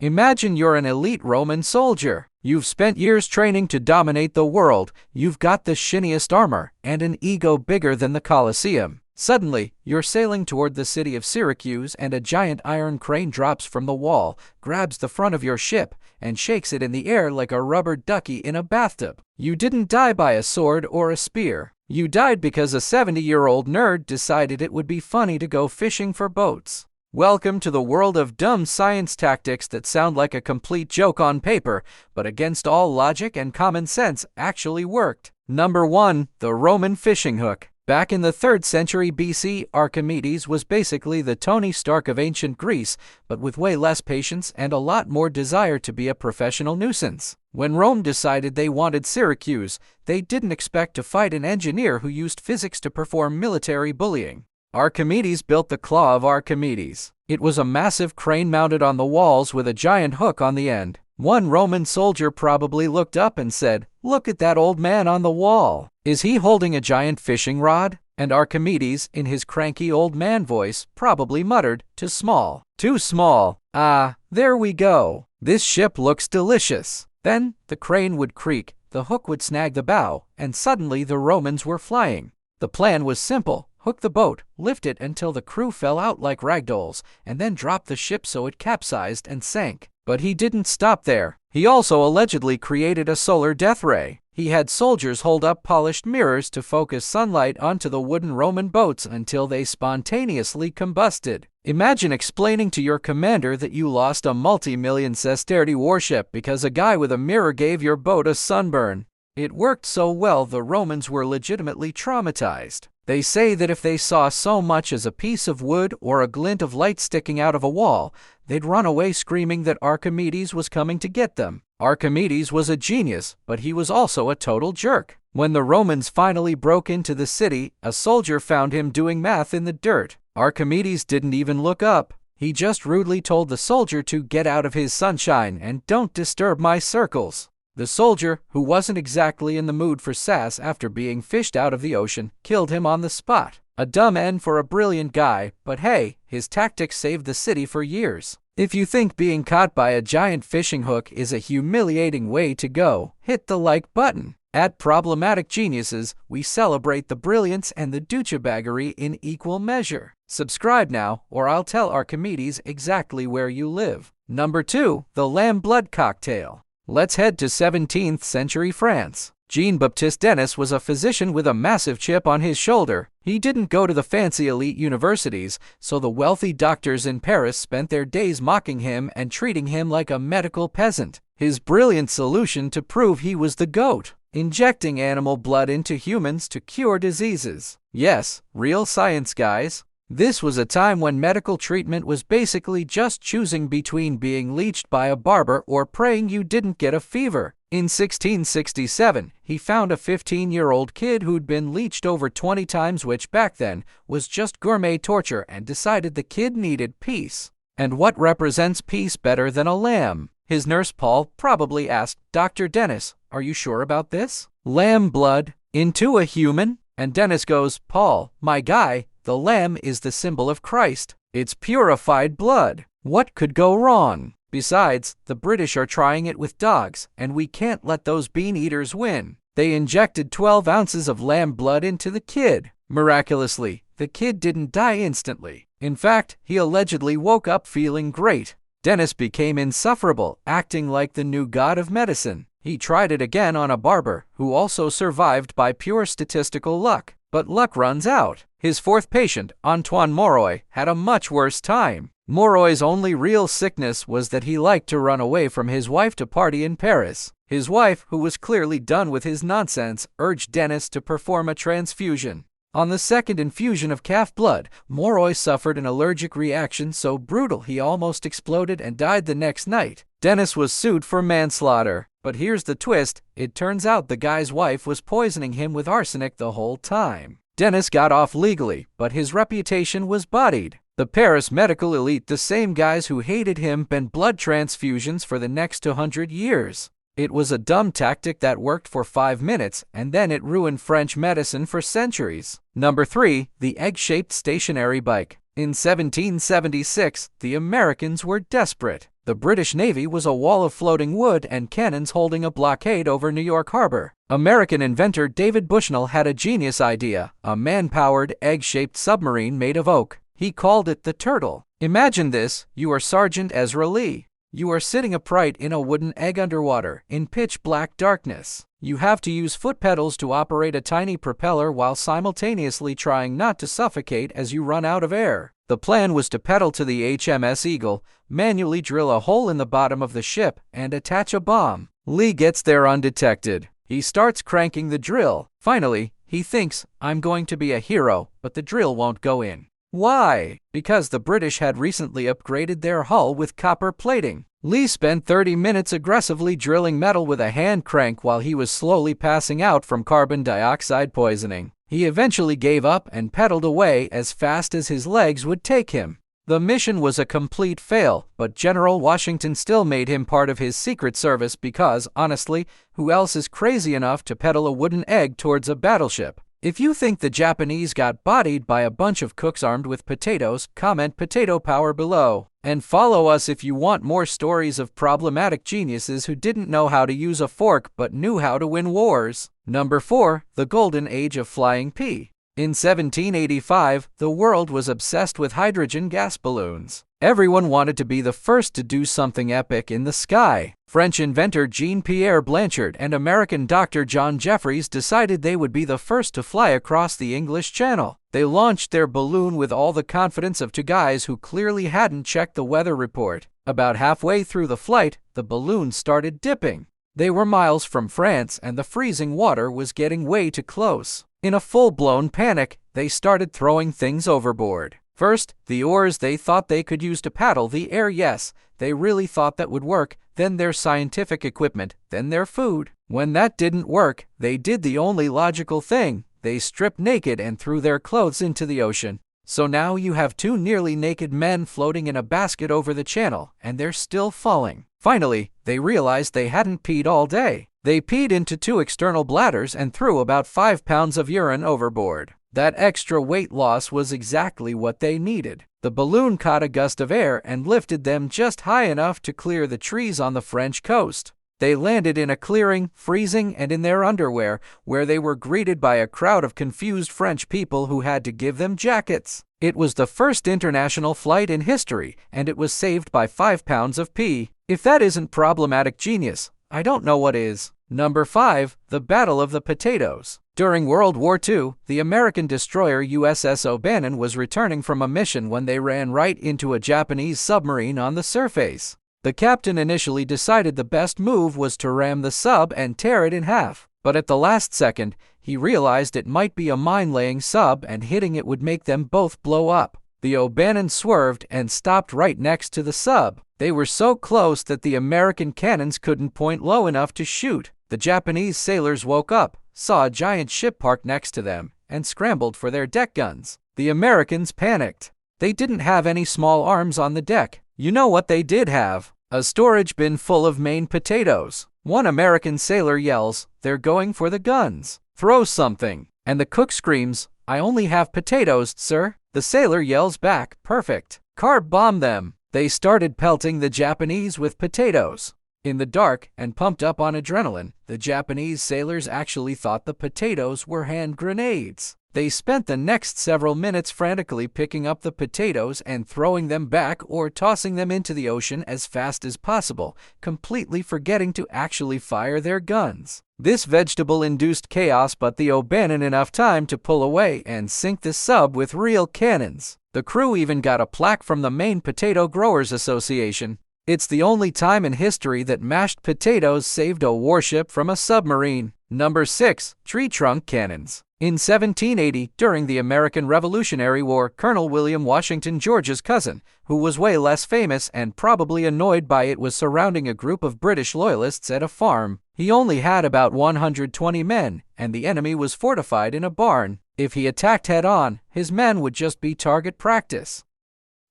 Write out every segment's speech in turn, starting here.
Imagine you're an elite Roman soldier. You've spent years training to dominate the world. You've got the shiniest armor and an ego bigger than the Colosseum. Suddenly, you're sailing toward the city of Syracuse and a giant iron crane drops from the wall, grabs the front of your ship, and shakes it in the air like a rubber ducky in a bathtub. You didn't die by a sword or a spear. You died because a 70-year-old nerd decided it would be funny to go fishing for boats. Welcome to the world of dumb science tactics that sound like a complete joke on paper, but against all logic and common sense actually worked. Number 1. The Roman fishing hook. Back in the 3rd century BC, Archimedes was basically the Tony Stark of ancient Greece, but with way less patience and a lot more desire to be a professional nuisance. When Rome decided they wanted Syracuse, they didn't expect to fight an engineer who used physics to perform military bullying. Archimedes built the Claw of Archimedes. It was a massive crane mounted on the walls with a giant hook on the end. One Roman soldier probably looked up and said, "Look at that old man on the wall. Is he holding a giant fishing rod?" And Archimedes, in his cranky old man voice, probably muttered, "Too small. Too small. Ah, there we go. This ship looks delicious." Then, the crane would creak, the hook would snag the bow, and suddenly the Romans were flying. The plan was simple. Hook the boat, lift it until the crew fell out like ragdolls, and then drop the ship so it capsized and sank. But he didn't stop there. He also allegedly created a solar death ray. He had soldiers hold up polished mirrors to focus sunlight onto the wooden Roman boats until they spontaneously combusted. Imagine explaining to your commander that you lost a multi-million sesterti warship because a guy with a mirror gave your boat a sunburn. It worked so well the Romans were legitimately traumatized. They say that if they saw so much as a piece of wood or a glint of light sticking out of a wall, they'd run away screaming that Archimedes was coming to get them. Archimedes was a genius, but he was also a total jerk. When the Romans finally broke into the city, a soldier found him doing math in the dirt. Archimedes didn't even look up. He just rudely told the soldier to get out of his sunshine and don't disturb my circles. The soldier, who wasn't exactly in the mood for sass after being fished out of the ocean, killed him on the spot. A dumb end for a brilliant guy, but hey, his tactics saved the city for years. If you think being caught by a giant fishing hook is a humiliating way to go, hit the like button. At Problematic Geniuses, we celebrate the brilliance and the douchebaggery in equal measure. Subscribe now, or I'll tell Archimedes exactly where you live. Number 2. The lamb blood cocktail. Let's head to 17th century France. Jean-Baptiste Denis was a physician with a massive chip on his shoulder. He didn't go to the fancy elite universities, so the wealthy doctors in Paris spent their days mocking him and treating him like a medical peasant. His brilliant solution to prove he was the GOAT: injecting animal blood into humans to cure diseases. Yes, real science, guys. This was a time when medical treatment was basically just choosing between being leeched by a barber or praying you didn't get a fever. In 1667, he found a 15-year-old kid who'd been leeched over 20 times, which back then was just gourmet torture, and decided the kid needed peace. And what represents peace better than a lamb? His nurse Paul probably asked, "Dr. Denis, are you sure about this? Lamb blood into a human?" And Denis goes, "Paul, my guy, the lamb is the symbol of Christ. It's purified blood. What could go wrong? Besides, the British are trying it with dogs, and we can't let those bean eaters win." They injected 12 ounces of lamb blood into the kid. Miraculously, the kid didn't die instantly. In fact, he allegedly woke up feeling great. Denis became insufferable, acting like the new god of medicine. He tried it again on a barber, who also survived by pure statistical luck. But luck runs out. His 4th patient, Antoine Moroy, had a much worse time. Moroy's only real sickness was that he liked to run away from his wife to party in Paris. His wife, who was clearly done with his nonsense, urged Denis to perform a transfusion. On the 2nd infusion of calf blood, Moroy suffered an allergic reaction so brutal he almost exploded and died the next night. Denis was sued for manslaughter. But here's the twist: it turns out the guy's wife was poisoning him with arsenic the whole time. Denis got off legally, but his reputation was bodied. The Paris medical elite, the same guys who hated him, banned blood transfusions for the next 200 years. It was a dumb tactic that worked for 5 minutes, and then it ruined French medicine for centuries. Number 3. The egg-shaped stationary bike. In 1776, the Americans were desperate. The British Navy was a wall of floating wood and cannons holding a blockade over New York Harbor. American inventor David Bushnell had a genius idea, a man-powered, egg-shaped submarine made of oak. He called it the Turtle. Imagine this, you are Sergeant Ezra Lee. You are sitting upright in a wooden egg underwater, in pitch-black darkness. You have to use foot pedals to operate a tiny propeller while simultaneously trying not to suffocate as you run out of air. The plan was to pedal to the HMS Eagle, manually drill a hole in the bottom of the ship, and attach a bomb. Lee gets there undetected. He starts cranking the drill. Finally, he thinks, I'm going to be a hero, but the drill won't go in. Why? Because the British had recently upgraded their hull with copper plating. Lee spent 30 minutes aggressively drilling metal with a hand crank while he was slowly passing out from carbon dioxide poisoning. He eventually gave up and pedaled away as fast as his legs would take him. The mission was a complete fail, but General Washington still made him part of his Secret Service because, honestly, who else is crazy enough to pedal a wooden egg towards a battleship? If you think the Japanese got bodied by a bunch of cooks armed with potatoes, comment potato power below. And follow us if you want more stories of problematic geniuses who didn't know how to use a fork but knew how to win wars. Number 4. The Golden Age of Flying Pea. In 1785, the world was obsessed with hydrogen gas balloons. Everyone wanted to be the first to do something epic in the sky. French inventor Jean-Pierre Blanchard and American doctor John Jeffries decided they would be the first to fly across the English Channel. They launched their balloon with all the confidence of two guys who clearly hadn't checked the weather report. About halfway through the flight, the balloon started dipping. They were miles from France and the freezing water was getting way too close. In a full-blown panic, they started throwing things overboard. First, the oars they thought they could use to paddle the air. Yes, they really thought that would work. Then their scientific equipment, then their food. When that didn't work, they did the only logical thing. They stripped naked and threw their clothes into the ocean. So now you have two nearly naked men floating in a basket over the channel, and they're still falling. Finally, they realized they hadn't peed all day. They peed into two external bladders and threw about 5 pounds of urine overboard. That extra weight loss was exactly what they needed. The balloon caught a gust of air and lifted them just high enough to clear the trees on the French coast. They landed in a clearing, freezing and in their underwear, where they were greeted by a crowd of confused French people who had to give them jackets. It was the first international flight in history, and it was saved by 5 pounds of pee. If that isn't problematic genius, I don't know what is. Number 5. The Battle of the Potatoes. During World War II, the American destroyer USS O'Bannon was returning from a mission when they ran right into a Japanese submarine on the surface. The captain initially decided the best move was to ram the sub and tear it in half, but at the last second, he realized it might be a mine-laying sub and hitting it would make them both blow up. The O'Bannon swerved and stopped right next to the sub. They were so close that the American cannons couldn't point low enough to shoot. The Japanese sailors woke up, saw a giant ship parked next to them, and scrambled for their deck guns. The Americans panicked. They didn't have any small arms on the deck. You know what they did have? A storage bin full of Maine potatoes. One American sailor yells, "They're going for the guns. Throw something." And the cook screams, "I only have potatoes, sir." The sailor yells back, "Perfect. Carb bomb them." They started pelting the Japanese with potatoes. In the dark and pumped up on adrenaline, the Japanese sailors actually thought the potatoes were hand grenades. They spent the next several minutes frantically picking up the potatoes and throwing them back or tossing them into the ocean as fast as possible, completely forgetting to actually fire their guns. This vegetable-induced chaos bought the O'Bannon enough time to pull away and sink the sub with real cannons. The crew even got a plaque from the Maine Potato Growers Association. It's the only time in history that mashed potatoes saved a warship from a submarine. Number 6. Tree trunk cannons. In 1780, during the American Revolutionary War, Colonel William Washington George's cousin, who was way less famous and probably annoyed by it, was surrounding a group of British loyalists at a farm. He only had about 120 men, and the enemy was fortified in a barn. If he attacked head-on, his men would just be target practice.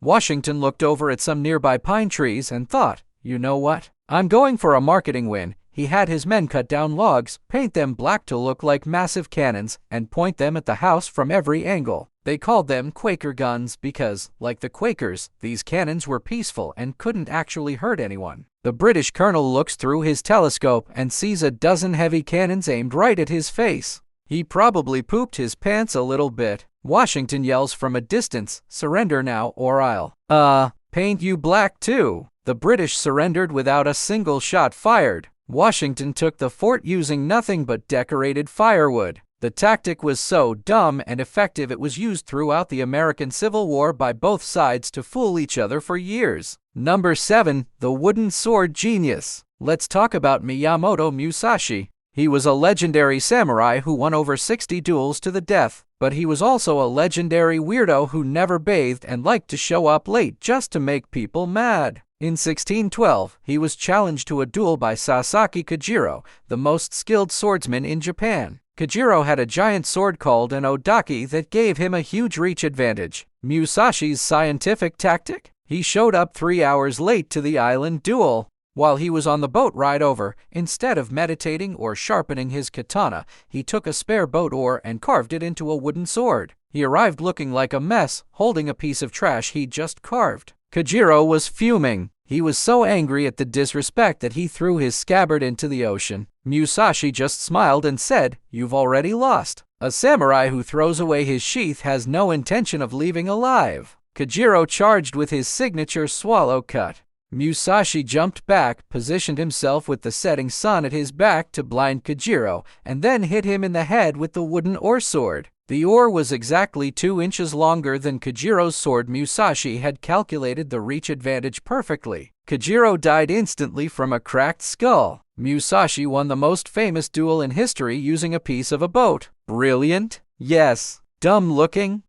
Washington looked over at some nearby pine trees and thought, you know what? I'm going for a marketing win. He had his men cut down logs, paint them black to look like massive cannons, and point them at the house from every angle. They called them Quaker guns because, like the Quakers, these cannons were peaceful and couldn't actually hurt anyone. The British colonel looks through his telescope and sees a dozen heavy cannons aimed right at his face. He probably pooped his pants a little bit. Washington yells from a distance, "Surrender now or I'll, paint you black too." The British surrendered without a single shot fired. Washington took the fort using nothing but decorated firewood. The tactic was so dumb and effective it was used throughout the American Civil War by both sides to fool each other for years. Number 7. The Wooden Sword Genius. Let's talk about Miyamoto Musashi. He was a legendary samurai who won over 60 duels to the death, but he was also a legendary weirdo who never bathed and liked to show up late just to make people mad. In 1612, he was challenged to a duel by Sasaki Kajiro, the most skilled swordsman in Japan. Kajiro had a giant sword called an odaki that gave him a huge reach advantage. Musashi's scientific tactic? He showed up 3 hours late to the island duel. While he was on the boat ride over, instead of meditating or sharpening his katana, he took a spare boat oar and carved it into a wooden sword. He arrived looking like a mess, holding a piece of trash he'd just carved. Kajiro was fuming. He was so angry at the disrespect that he threw his scabbard into the ocean. Musashi just smiled and said, "You've already lost." A samurai who throws away his sheath has no intention of leaving alive. Kajiro charged with his signature swallow cut. Musashi jumped back, positioned himself with the setting sun at his back to blind Kajiro, and then hit him in the head with the wooden oar sword. The oar was exactly 2 inches longer than Kajiro's sword. Musashi had calculated the reach advantage perfectly. Kajiro died instantly from a cracked skull. Musashi won the most famous duel in history using a piece of a boat. Brilliant? Yes. Dumb looking?